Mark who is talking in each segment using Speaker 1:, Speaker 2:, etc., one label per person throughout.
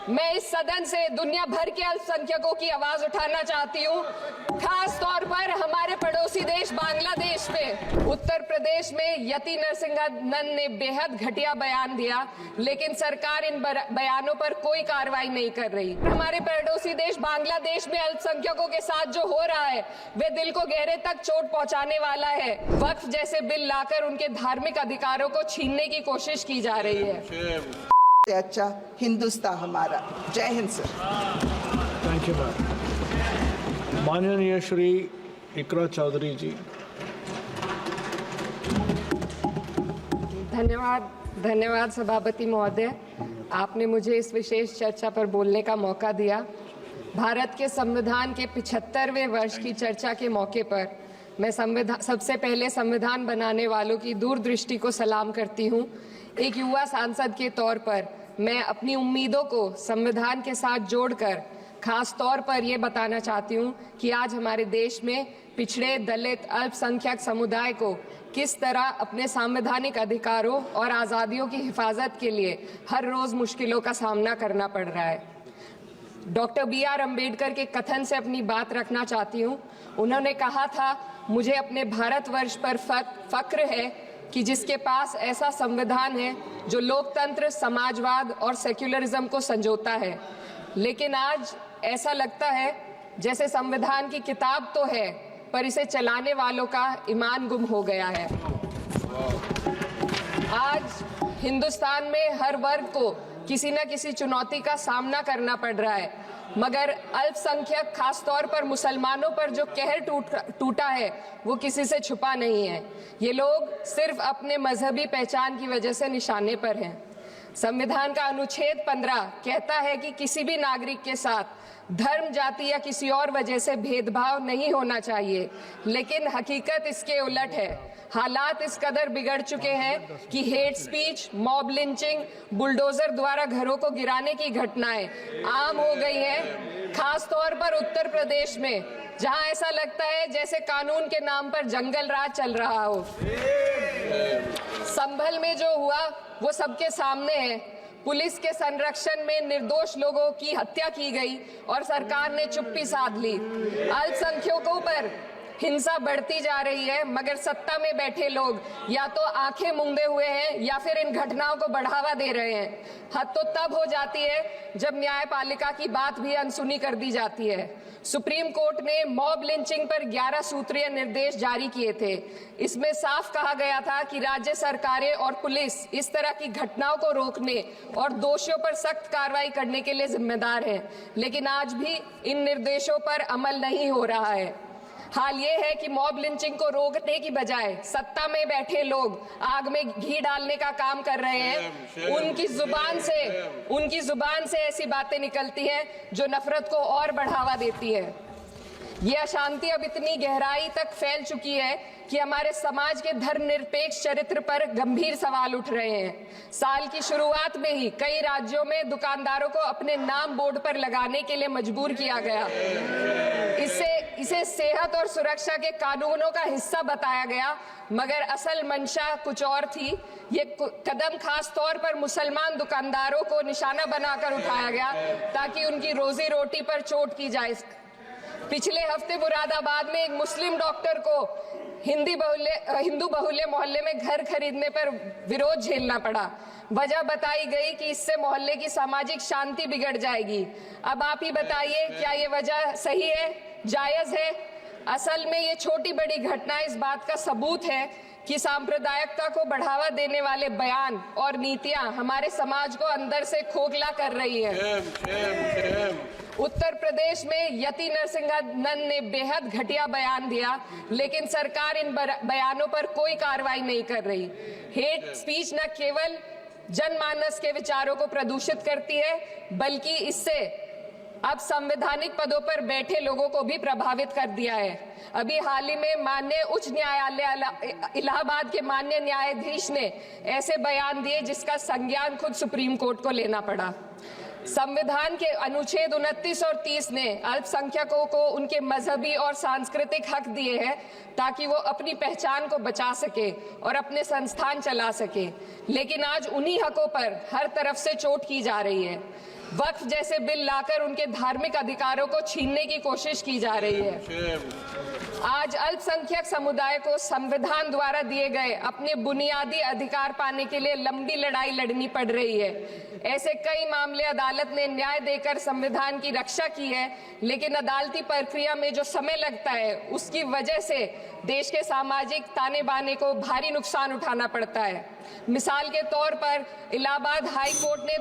Speaker 1: मैं इस सदन से दुनिया भर के अल्पसंख्यकों की आवाज उठाना चाहती हूँ, खास तौर पर हमारे पड़ोसी देश बांग्लादेश में। उत्तर प्रदेश में यति नरसिंहन ने बेहद घटिया बयान दिया, लेकिन सरकार इन बयानों पर कोई कार्रवाई नहीं कर रही। हमारे पड़ोसी देश बांग्लादेश में अल्पसंख्यकों के साथ जो हो रहा है वे दिल को गहरे तक चोट पहुंचाने वाला है। वक्फ जैसे बिल लाकर उनके धार्मिक अधिकारों को छीनने की कोशिश की जा रही है।
Speaker 2: अच्छा हिंदुस्तान हमारा। जय Hind sir.
Speaker 3: Thank you ma'am. माननीय श्री इकरा चौधरी जी।
Speaker 1: धन्यवाद सभापति महोदय, आपने मुझे इस विशेष चर्चा पर बोलने का मौका दिया। भारत के संविधान के 75वें वर्ष की चर्चा के मौके पर मैं सबसे पहले संविधान बनाने वालों की दूरदृष्टि को सलाम करती हूँ। एक युवा सांसद के तौर पर मैं अपनी उम्मीदों को संविधान के साथ जोड़कर खास तौर पर ये बताना चाहती हूँ कि आज हमारे देश में पिछड़े, दलित, अल्पसंख्यक समुदाय को किस तरह अपने संवैधानिक अधिकारों और आज़ादियों की हिफाजत के लिए हर रोज मुश्किलों का सामना करना पड़ रहा है। Doctor B.R. अम्बेडकर के कथन से अपनी बात रखना चाहती हूँ। उन्होंने कहा था, मुझे अपने भारतवर्ष पर फक्र है कि जिसके पास ऐसा संविधान है जो लोकतंत्र, समाजवाद और सेक्युलरिज्म को संजोता है। लेकिन आज ऐसा लगता है जैसे संविधान की किताब तो है, पर इसे चलाने वालों का ईमान गुम हो गया है। आज हिंदुस्तान में हर वर्ग को किसी न किसी चुनौती का सामना करना पड़ रहा है, मगर अल्पसंख्यक, खास तौर पर मुसलमानों पर जो कहर टूटा है वो किसी से छुपा नहीं है। ये लोग सिर्फ अपने मजहबी पहचान की वजह से निशाने पर हैं। संविधान का अनुच्छेद 15 कहता है कि किसी भी नागरिक के साथ धर्म, जाति या किसी और वजह से भेदभाव नहीं होना चाहिए, लेकिन हकीकत इसके उलट है। हालात इस कदर बिगड़ चुके हैं कि hate speech, mob lynching, bulldozer द्वारा घरों को गिराने की घटनाएं आम हो गई हैं। खास तौर पर उत्तर प्रदेश में, जहां ऐसा लगता है जैसे कानून के नाम पर जंगल राज चल रहा हो। संभल में जो हुआ वो सबके सामने है। पुलिस के संरक्षण में निर्दोष लोगों की हत्या की गई और सरकार ने चुप्पी साध ली। अल्पसंख्यकों पर हिंसा बढ़ती जा रही है, मगर सत्ता में बैठे लोग या तो आंखें मूंदे हुए हैं या फिर इन घटनाओं को बढ़ावा दे रहे हैं। हद तो तब हो जाती है जब न्यायपालिका की बात भी अनसुनी कर दी जाती है। सुप्रीम कोर्ट ने मॉब लिंचिंग पर 11 सूत्रीय निर्देश जारी किए थे। इसमें साफ कहा गया था कि राज्य सरकारें और पुलिस इस तरह की घटनाओं को रोकने और दोषियों पर सख्त कार्रवाई करने के लिए जिम्मेदार है, लेकिन आज भी इन निर्देशों पर अमल नहीं हो रहा है। हाल ये है कि मॉब लिंचिंग को रोकने की बजाय सत्ता में बैठे लोग आग में घी डालने का काम कर रहे हैं। उनकी जुबान से ऐसी बातें निकलती हैं जो नफरत को और बढ़ावा देती है। ये अशांति अब इतनी गहराई तक फैल चुकी है कि हमारे समाज के धर्मनिरपेक्ष चरित्र पर गंभीर सवाल उठ रहे हैं। साल की शुरुआत में ही कई राज्यों में दुकानदारों को अपने नाम बोर्ड पर लगाने के लिए मजबूर किया गया। इसे सेहत और सुरक्षा के कानूनों का हिस्सा बताया गया, मगर असल मंशा कुछ और थी। ये कदम खास तौर पर मुसलमान दुकानदारों को निशाना बनाकर उठाया गया ताकि उनकी रोजी रोटी पर चोट की जाए। पिछले हफ्ते मुरादाबाद में एक मुस्लिम डॉक्टर को हिंदू बहुल्य मोहल्ले में घर खरीदने पर विरोध झेलना पड़ा। वजह बताई गई कि इससे मोहल्ले की सामाजिक शांति बिगड़ जाएगी। अब आप ही बताइए, क्या ये वजह सही है, जायज है? असल में ये छोटी बड़ी घटनाएं इस बात का सबूत है कि सांप्रदायिकता को बढ़ावा देने वाले बयान और नीतियां हमारे समाज को अंदर से खोखला कर रही है। उत्तर प्रदेश में यति नरसिंहन ने बेहद घटिया बयान दिया, लेकिन सरकार इन बयानों पर कोई कार्रवाई नहीं कर रही। हेट स्पीच न केवल जनमानस के विचारों को प्रदूषित करती है, बल्कि इससे अब संवैधानिक पदों पर बैठे लोगों को भी प्रभावित कर दिया है। अभी हाल ही में माननीय उच्च न्यायालय इलाहाबाद के माननीय न्यायाधीश ने ऐसे बयान दिए जिसका संज्ञान खुद सुप्रीम कोर्ट को लेना पड़ा। संविधान के अनुच्छेद 29 और 30 ने अल्पसंख्यकों को उनके मजहबी और सांस्कृतिक हक दिए हैं ताकि वो अपनी पहचान को बचा सके और अपने संस्थान चला सके, लेकिन आज उन्हीं हकों पर हर तरफ से चोट की जा रही है। वक्फ जैसे बिल लाकर उनके धार्मिक अधिकारों को छीनने की कोशिश की जा रही है। आज अल्पसंख्यक समुदाय को संविधान द्वारा दिए गए अपने बुनियादी अधिकार पाने के लिए लंबी लड़ाई लड़नी पड़ रही है। ऐसे कई मामले अदालत ने न्याय देकर संविधान की रक्षा की है, लेकिन अदालती प्रक्रिया में जो समय लगता है उसकी वजह से देश के सामाजिक ताने बाने को भारी नुकसान उठाना पड़ता है। मिसाल के तौर पर इलाहाबाद हाई कोर्ट ने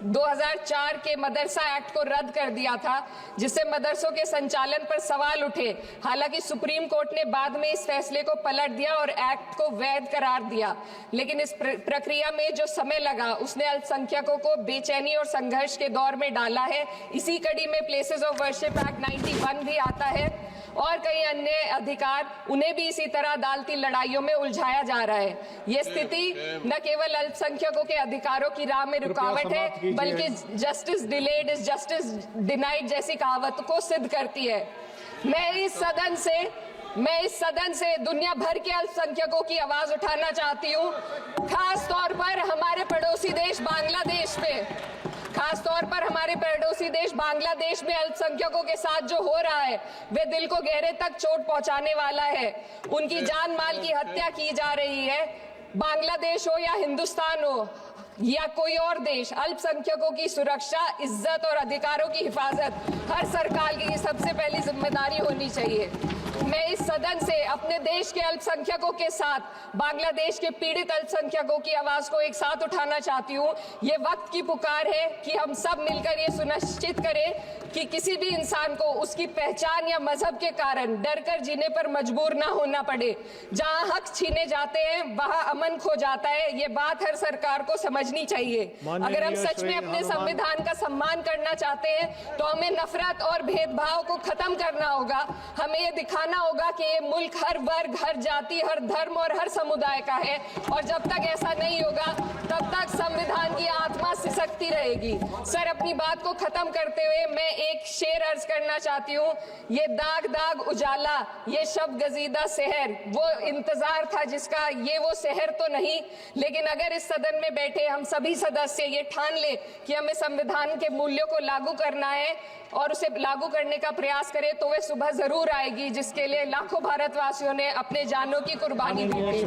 Speaker 1: 2004 के मदरसा एक्ट को रद्द कर दिया था, जिससे मदरसों के संचालन पर सवाल उठे। हालांकि सुप्रीम कोर्ट ने बाद में इस फैसले को पलट दिया और एक्ट को वैध करार दिया, लेकिन इस प्रक्रिया में जो समय लगा उसने अल्पसंख्यकों को बेचैनी और संघर्ष के दौर में डाला है। इसी कड़ी में प्लेसेस ऑफ वर्शिप एक्ट 91 भी आता है और कई अन्य अधिकार, उन्हें भी इसी तरह अदालती लड़ाइयों में उलझाया जा रहा है। ये स्थिति न केवल अल्पसंख्यकों के अधिकारों की राह में रुकावट है, बल्कि justice delayed is justice denied जैसी कहावत को सिद्ध करती है। मैं इस सदन से दुनिया भर के अल्पसंख्यकों की आवाज उठाना चाहती हूँ, खास तौर पर हमारे पड़ोसी देश बांग्लादेश में अल्पसंख्यकों के साथ जो हो रहा है वे दिल को गहरे तक चोट पहुंचाने वाला है। उनकी जान माल की हत्या की जा रही है। बांग्लादेश हो या हिंदुस्तान हो या कोई और देश, अल्पसंख्यकों की सुरक्षा, इज्जत और अधिकारों की हिफाजत हर सरकार की सबसे पहली जिम्मेदारी होनी चाहिए। मैं इस सदन से अपने देश के अल्पसंख्यकों के साथ बांग्लादेश के पीड़ित अल्पसंख्यकों की आवाज को एक साथ उठाना चाहती हूँ। ये वक्त की पुकार है कि हम सब मिलकर ये सुनिश्चित करें कि किसी भी इंसान को उसकी पहचान या मजहब के कारण डरकर जीने पर मजबूर ना होना पड़े। जहाँ हक छीने जाते हैं वहाँ अमन खो जाता है। ये बात हर सरकार को समझनी चाहिए। अगर हम सच में अपने संविधान का सम्मान करना चाहते हैं तो हमें नफरत और भेदभाव को खत्म करना होगा। हमें ये दिखाना होगा कि ये मुल्क हर वर्ग, हर जाति, हर धर्म और हर समुदाय का है, और जब तक ऐसा नहीं होगा तब तक संविधान की आत्मा सिसकती रहेगी। सर, अपनी बात को खत्म करते हुए मैं एक शेर अर्ज करना चाहती हूँ। ये दाग दाग उजाला, ये शब गजीदा शहर, वो इंतजार था जिसका, ये वो शहर तो नहीं। लेकिन अगर इस सदन में बैठे हम सभी सदस्य ये ठान ले कि हमें संविधान के मूल्यों को लागू करना है और उसे लागू करने का प्रयास करें, तो वह सुबह जरूर आएगी जिसके लिए लाखों भारतवासियों ने अपने जानों की कुर्बानी दी थी।